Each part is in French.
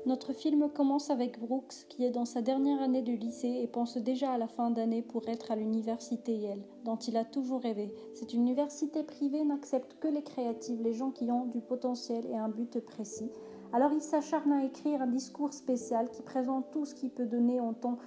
Notre film commence avec Brooks qui est dans sa dernière année de lycée et pense déjà à la fin d'année pour être à l'université Yale, dont il a toujours rêvé. Cette université privée n'accepte que les créatifs, les gens qui ont du potentiel et un but précis. Alors il s'acharne à écrire un discours spécial qui présente tout ce qu'il peut donner en temps.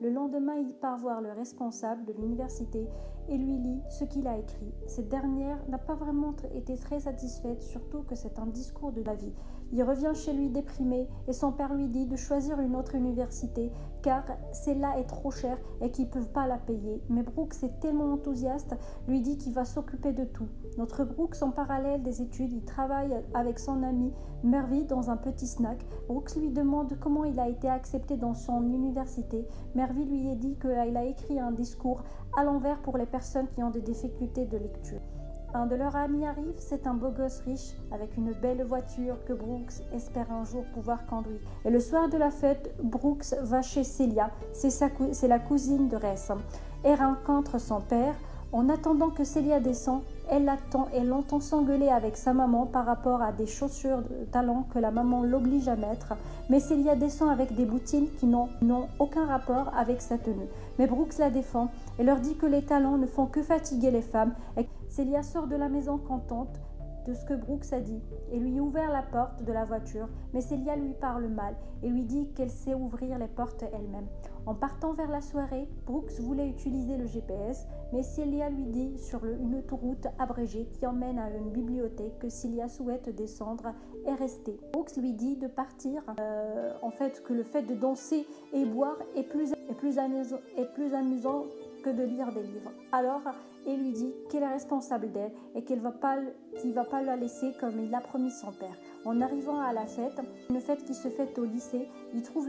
Le lendemain, il part voir le responsable de l'université et lui lit ce qu'il a écrit. Cette dernière n'a pas vraiment été très satisfaite, surtout que c'est un discours de la vie. Il revient chez lui déprimé et son père lui dit de choisir une autre université car celle-là est trop chère et qu'ils ne peuvent pas la payer. Mais Brooks est tellement enthousiaste, lui dit qu'il va s'occuper de tout. Notre Brooks, en parallèle des études, il travaille avec son ami Mervy dans un petit snack. Brooks lui demande comment il a été accepté dans son université. Mervy lui a dit qu'il a écrit un discours à l'envers pour les personnes qui ont des difficultés de lecture. Un de leurs amis arrive, c'est un beau gosse riche avec une belle voiture que Brooks espère un jour pouvoir conduire. Et le soir de la fête, Brooks va chez Celia, c'est la cousine de Rhys, et rencontre son père. En attendant que Celia descend, elle l'entend s'engueuler avec sa maman par rapport à des chaussures de talons que la maman l'oblige à mettre. Mais Celia descend avec des bottines qui n'ont aucun rapport avec sa tenue. Mais Brooks la défend et leur dit que les talons ne font que fatiguer les femmes. Et Celia sort de la maison contente de ce que Brooks a dit et lui ouvre la porte de la voiture, mais Celia lui parle mal et lui dit qu'elle sait ouvrir les portes elle-même. En partant vers la soirée, Brooks voulait utiliser le GPS, mais Celia lui dit sur une autoroute abrégée qui emmène à une bibliothèque que Celia souhaite descendre et rester. Brooks lui dit de partir, que le fait de danser et boire est plus amusant que de lire des livres. Alors, il lui dit qu'il est responsable d'elle et qu'il va pas la laisser comme il l'a promis son père. En arrivant à la fête, une fête qui se fête au lycée, il trouve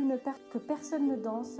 que personne ne danse.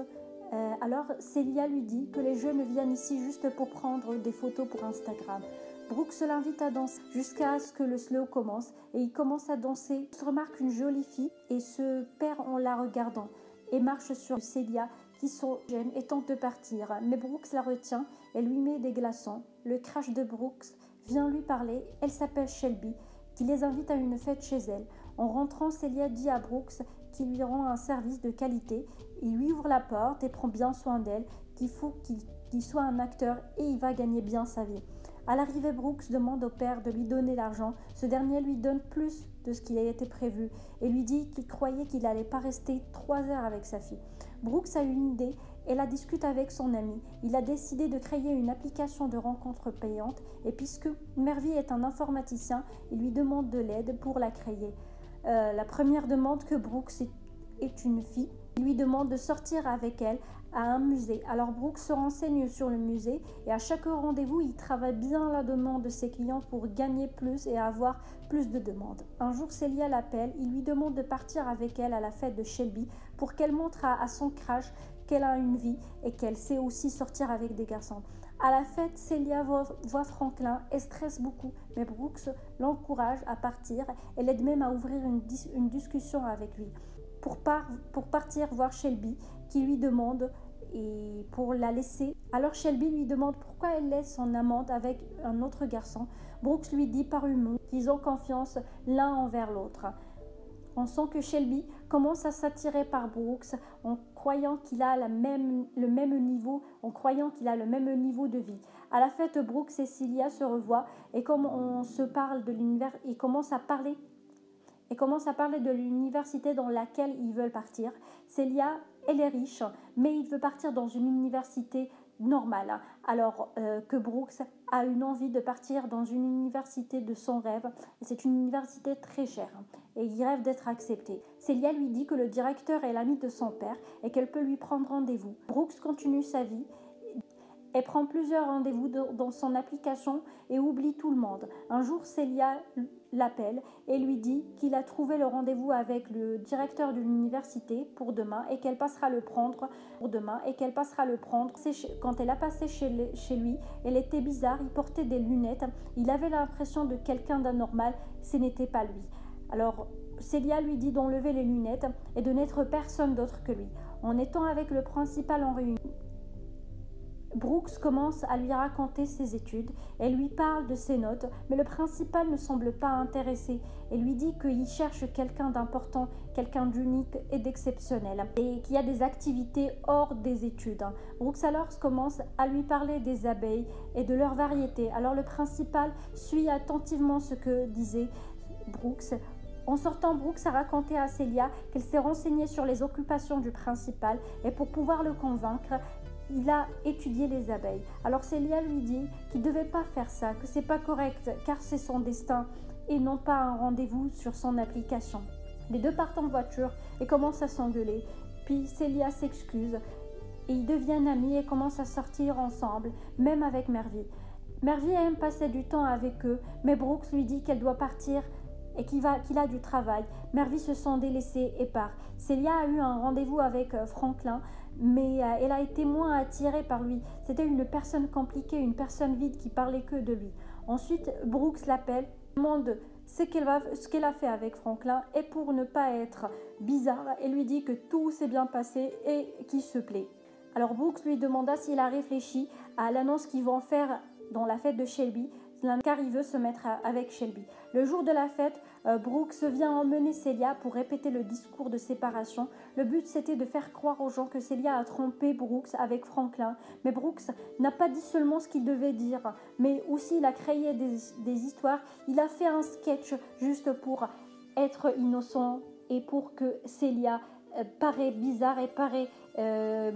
Alors Celia lui dit que les jeunes viennent ici juste pour prendre des photos pour Instagram. Brooks l'invite à danser jusqu'à ce que le slow commence et il commence à danser. Il remarque une jolie fille et se perd en la regardant et marche sur Celia qui sont jeunes et tente de partir. Mais Brooks la retient et lui met des glaçons. Le crush de Brooks vient lui parler. Elle s'appelle Shelby, qui les invite à une fête chez elle. En rentrant, Celia dit à Brooks qu'il lui rend un service de qualité. Il lui ouvre la porte et prend bien soin d'elle, qu'il faut qu'il soit un acteur et il va gagner bien sa vie. À l'arrivée, Brooks demande au père de lui donner l'argent. Ce dernier lui donne plus de ce qui a été prévu et lui dit qu'il croyait qu'il n'allait pas rester 3 heures avec sa fille. Brooks a une idée et la discute avec son ami. Il a décidé de créer une application de rencontre payante et puisque Mervy est un informaticien, il lui demande de l'aide pour la créer. La première demande que Brooks est une fille. Il lui demande de sortir avec elle à un musée. Alors Brooks se renseigne sur le musée et à chaque rendez-vous, il travaille bien la demande de ses clients pour gagner plus et avoir plus de demandes. Un jour, Celia l'appelle, il lui demande de partir avec elle à la fête de Shelby pour qu'elle montre à son crush qu'elle a une vie et qu'elle sait aussi sortir avec des garçons. À la fête, Celia voit Franklin et stresse beaucoup, mais Brooks l'encourage à partir et l'aide même à ouvrir une discussion avec lui. Pour partir voir Shelby, qui lui demande et pour la laisser. Alors Shelby lui demande pourquoi elle laisse son amante avec un autre garçon. Brooks lui dit par humour qu'ils ont confiance l'un envers l'autre. On sent que Shelby commence à s'attirer par Brooks en croyant qu'il a le même niveau de vie. À la fête, Brooks et Celia se revoient et comme on se parle de l'univers, ils commencent à parler de l'université dans laquelle ils veulent partir. Celia, elle est riche, mais il veut partir dans une université normale. Alors que Brooks a une envie de partir dans une université de son rêve. C'est une université très chère et il rêve d'être accepté. Celia lui dit que le directeur est l'ami de son père et qu'elle peut lui prendre rendez-vous. Brooks continue sa vie. Elle prend plusieurs rendez-vous dans son application et oublie tout le monde. Un jour, Celia l'appelle et lui dit qu'il a trouvé le rendez-vous avec le directeur de l'université pour demain et qu'elle passera le prendre Quand elle a passé chez lui, elle était bizarre, il portait des lunettes, il avait l'impression de quelqu'un d'anormal, ce n'était pas lui. Alors, Celia lui dit d'enlever les lunettes et de n'être personne d'autre que lui. En étant avec le principal en réunion, Brooks commence à lui raconter ses études, elle lui parle de ses notes, mais le principal ne semble pas intéressé et lui dit qu'il cherche quelqu'un d'important, quelqu'un d'unique et d'exceptionnel, et qu'il y a des activités hors des études. Brooks alors commence à lui parler des abeilles et de leur variété. Alors le principal suit attentivement ce que disait Brooks. En sortant, Brooks a raconté à Celia qu'elle s'est renseignée sur les occupations du principal et pour pouvoir le convaincre, il a étudié les abeilles. Alors Celia lui dit qu'il ne devait pas faire ça, que c'est pas correct car c'est son destin et non pas un rendez-vous sur son application. Les deux partent en voiture et commencent à s'engueuler. Puis Celia s'excuse et ils deviennent amis et commencent à sortir ensemble, même avec Mervy. Mervy aime passer du temps avec eux, mais Brooks lui dit qu'elle doit partir et qu'il a du travail. Mervy se sent délaissée et part. Celia a eu un rendez-vous avec Franklin, mais elle a été moins attirée par lui. C'était une personne compliquée, une personne vide qui parlait que de lui. Ensuite, Brooks l'appelle, demande ce qu'elle a fait avec Franklin et pour ne pas être bizarre, elle lui dit que tout s'est bien passé et qu'il se plaît. Alors Brooks lui demanda s'il a réfléchi à l'annonce qu'ils vont faire dans la fête de Shelby, car il veut se mettre avec Shelby. Le jour de la fête, Brooks vient emmener Celia pour répéter le discours de séparation. Le but, c'était de faire croire aux gens que Celia a trompé Brooks avec Franklin. Mais Brooks n'a pas dit seulement ce qu'il devait dire, mais aussi il a créé des histoires. Il a fait un sketch juste pour être innocent et pour que Celia paraît bizarre et paraît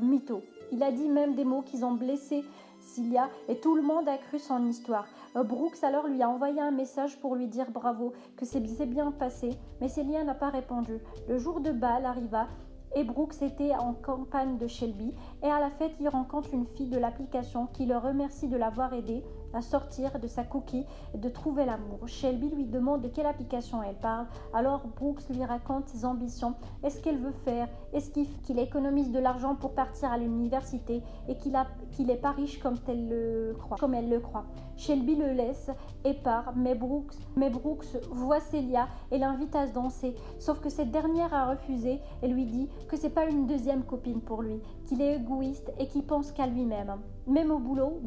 mytho. Il a dit même des mots qui ont blessé Celia et tout le monde a cru son histoire. Brooks alors lui a envoyé un message pour lui dire bravo, que c'est bien passé, mais Celia n'a pas répondu. Le jour de bal arriva et Brooks était en campagne de Shelby et à la fête il rencontre une fille de l'application qui le remercie de l'avoir aidé à sortir de sa coquille et de trouver l'amour. Shelby lui demande de quelle application elle parle, alors Brooks lui raconte ses ambitions et ce qu'elle veut faire. Est-ce qu'il économise de l'argent pour partir à l'université et qu'il n'est pas riche comme elle le croit. Shelby le laisse et part, mais Brooks voit Celia et l'invite à se danser, sauf que cette dernière a refusé et lui dit que c'est pas une deuxième copine pour lui, qu'il est égoïste et qu'il pense qu'à lui-même. Même au boulot,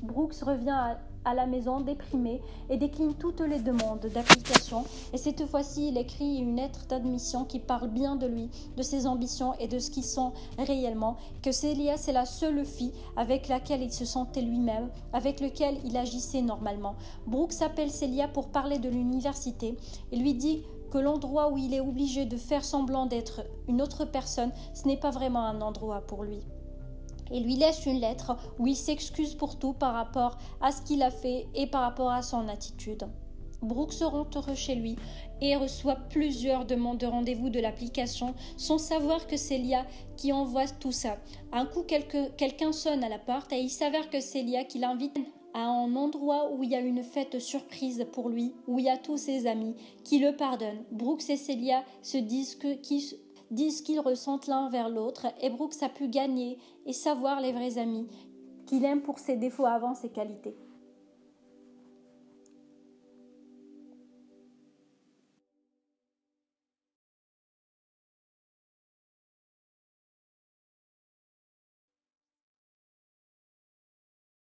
Brooks revient à la maison déprimé et décline toutes les demandes d'application et cette fois-ci il écrit une lettre d'admission qui parle bien de lui, de ses ambitions et de ce qu'ils sont réellement, que Celia c'est la seule fille avec laquelle il se sentait lui-même, avec laquelle il agissait normalement. Brooks appelle Celia pour parler de l'université et lui dit que l'endroit où il est obligé de faire semblant d'être une autre personne, ce n'est pas vraiment un endroit pour lui. Il lui laisse une lettre où il s'excuse pour tout par rapport à ce qu'il a fait et par rapport à son attitude. Brooks rentre chez lui et reçoit plusieurs demandes de rendez-vous de l'application sans savoir que c'est Celia qui envoie tout ça. Un coup, quelqu'un sonne à la porte et il s'avère que c'est Celia qui l'invite à un endroit où il y a une fête surprise pour lui, où il y a tous ses amis qui le pardonnent. Brooks et Celia se disent qu'ils ressentent l'un vers l'autre et Brooks a pu gagner et savoir les vrais amis qu'il aime pour ses défauts avant ses qualités.